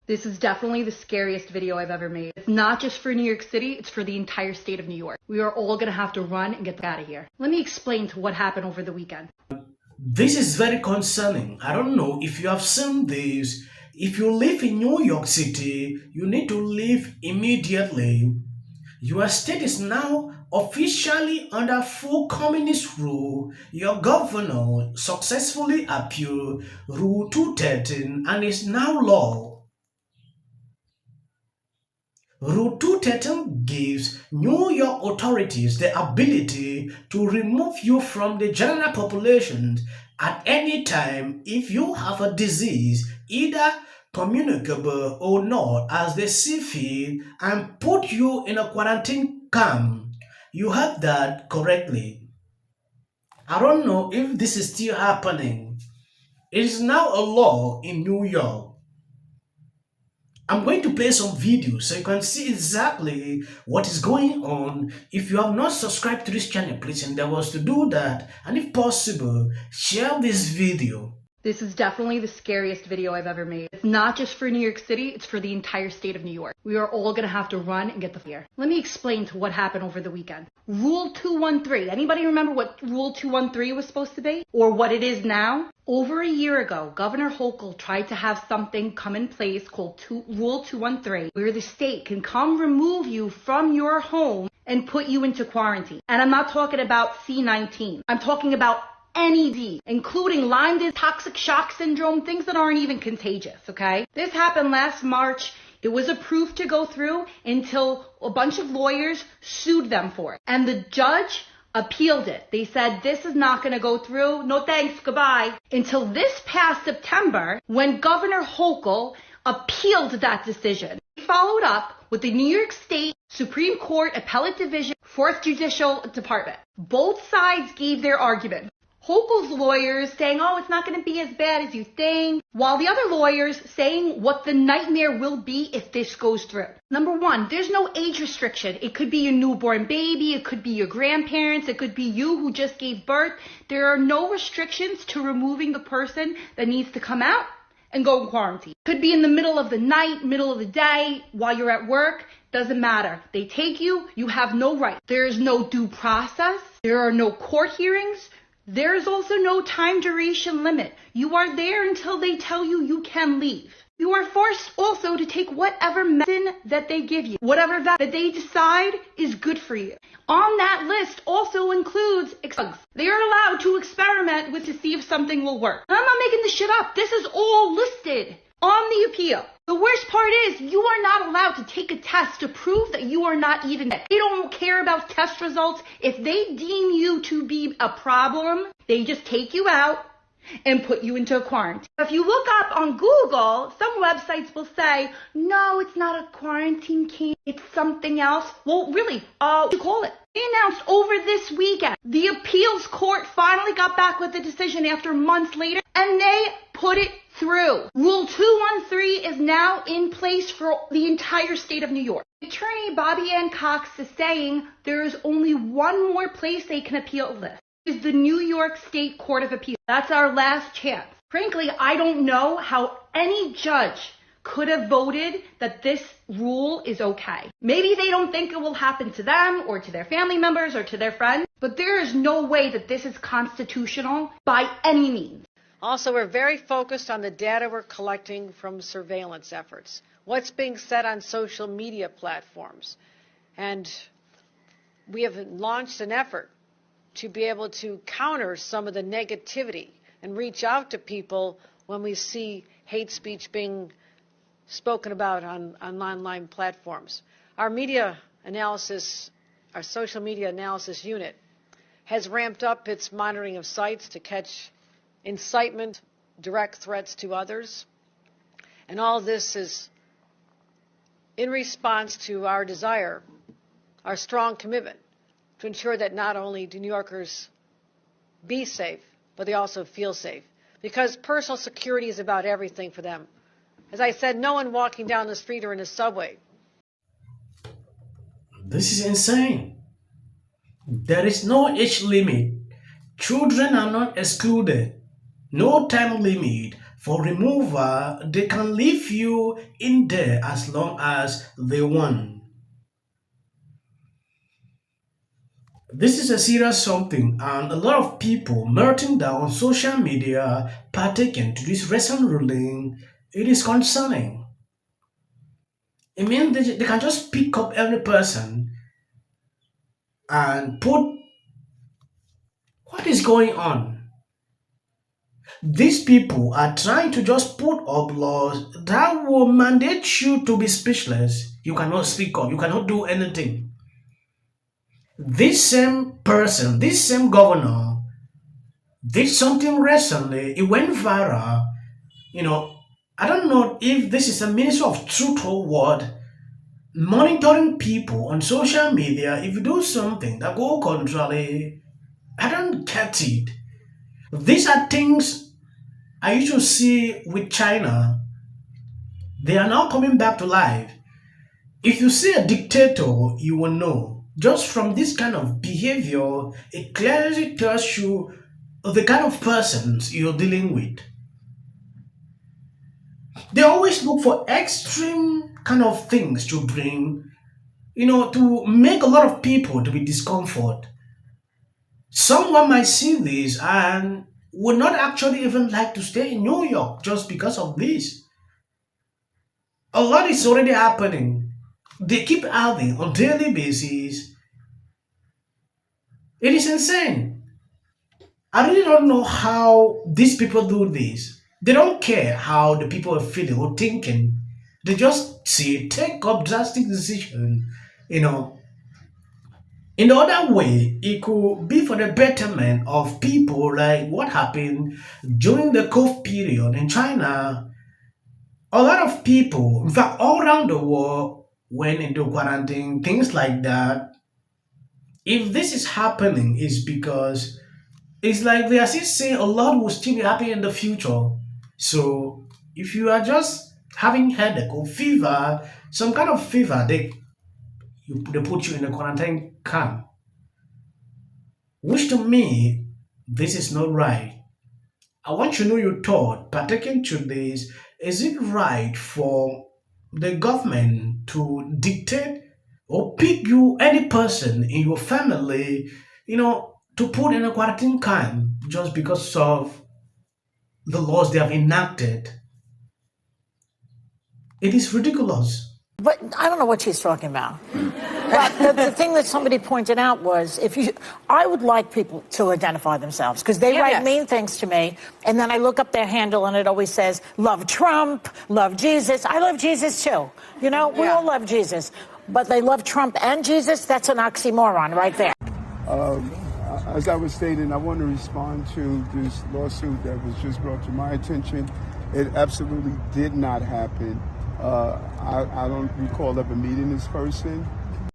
This is definitely the scariest video I've ever made. It's not just for New York City, it's for the entire state of New York. We are all gonna have to run and get out of here. Let me explain to what happened over the weekend. This is very concerning. I don't know if you have seen this. If you live in New York City, you need to leave immediately. Your state is now officially under full communist rule. Your governor successfully appealed Rule 213 and is now law. Rule 213 gives New York authorities the ability to remove you from the general population at any time if you have a disease, either communicable or not, as they see fit, and put you in a quarantine camp. You heard that correctly. I don't know if this is still happening. It is now a law in New York. I'm going to play some videos so you can see exactly what is going on. If you have not subscribed to this channel, please endeavor to do that. And if possible, share this video. This is definitely the scariest video I've ever made. It's not just for New York City, it's for the entire state of New York. We are all gonna have to run and get the here. Let me explain to what happened over the weekend. Rule 213. Anybody remember what Rule 213 was supposed to be? Or what it is now? Over a year ago, Governor Hochul tried to have something come in place called Rule 213, where the state can come remove you from your home and put you into quarantine. And I'm not talking about C-19. I'm talking about any disease, including Lyme disease, toxic shock syndrome, things that aren't even contagious, okay? This happened last March. It was approved to go through until a bunch of lawyers sued them for it. And the judge appealed it. They said, this is not going to go through. No thanks, goodbye. Until this past September, when Governor Hochul appealed that decision. He followed up with the New York State Supreme Court Appellate Division, 4th Judicial Department. Both sides gave their argument. Hochul's lawyers saying, oh, it's not going to be as bad as you think, while the other lawyers saying what the nightmare will be if this goes through. Number one, there's no age restriction. It could be your newborn baby, it could be your grandparents, it could be you who just gave birth. There are no restrictions to removing the person that needs to come out and go in quarantine. Could be in the middle of the night, middle of the day, while you're at work. Doesn't matter. They take you, you have no right. There is no due process. There are no court hearings. There is also no time duration limit. You are there until they tell you you can leave. You are forced also to take whatever medicine that they give you, whatever that they decide is good for you. On that list also includes drugs. They are allowed to experiment with to see if something will work. And I'm not making this shit up. This is all listed on the appeal. The worst part is you are not allowed to take a test to prove that you are not even sick. They don't care about test results. If they deem you to be a problem, they just take you out and put you into a quarantine. If you look up on Google, some websites will say, no, it's not a quarantine camp, it's something else. Well, really, what you call it? They announced over this weekend, the appeals court finally got back with the decision after months later, and they put it through. Rule 213 is now in place for the entire state of New York. Attorney Bobby Ann Cox is saying there is only one more place they can appeal this. Is the New York State Court of Appeals. That's our last chance. Frankly, I don't know how any judge could have voted that this rule is okay. Maybe they don't think it will happen to them or to their family members or to their friends, but there is no way that this is constitutional by any means. Also, we're very focused on the data we're collecting from surveillance efforts, what's being said on social media platforms. And we have launched an effort to be able to counter some of the negativity and reach out to people when we see hate speech being spoken about on online platforms. Our media analysis, our social media analysis unit has ramped up its monitoring of sites to catch incitement, direct threats to others. And all this is in response to our desire, our strong commitment to ensure that not only do New Yorkers be safe, but they also feel safe. Because personal security is about everything for them. As I said, no one walking down the street or in a subway. This is insane. There is no age limit. Children are not excluded. No time limit. for removal, they can leave you in there as long as they want. This is a serious something, and a lot of people melting down on social media partaking to this recent ruling. It is concerning. It means they can just pick up every person and put what is going on. These people are trying to just put up laws that will mandate you to be speechless. You cannot speak up, you cannot do anything. This same person, this same governor, did something recently. It went viral. You know, I don't know if this is a ministry of truth or what, monitoring people on social media. If you do something that go contrary, I don't get it. These are things I used to see with China. They are now coming back to life. If you see a dictator, you will know. Just from this kind of behavior, it clearly tells you the kind of persons you're dealing with. They always look for extreme kind of things to bring, to make a lot of people to be discomfort. Someone might see this and would not actually even like to stay in New York just because of this. A lot is already happening. They keep adding on daily basis. It is insane. I really don't know how these people do this. They don't care how the people are feeling or thinking. They just see take up drastic decision. You know, in the other way, it could be for the betterment of people, like what happened during the COVID period in China. A lot of people, in fact, all around the world, went into quarantine, things like that. If this is happening, is because it's like they are still saying a lot will still be happening in the future. So if you are just having headache or fever, some kind of fever, they put you in a quarantine camp, which to me, this is not right. I want you to know your thought, partaking to this. Is it right for the government to dictate or pick you, any person in your family, to put in a quarantine camp just because of the laws they have enacted? It is ridiculous. But I don't know what she's talking about. But the thing that somebody pointed out was, I would like people to identify themselves because they write mean things to me, and then I look up their handle and it always says, love Trump, love Jesus. I love Jesus too. We all love Jesus. But they love Trump and Jesus? That's an oxymoron right there. As I was stating, I want to respond to this lawsuit that was just brought to my attention. It absolutely did not happen. I don't recall ever meeting this person.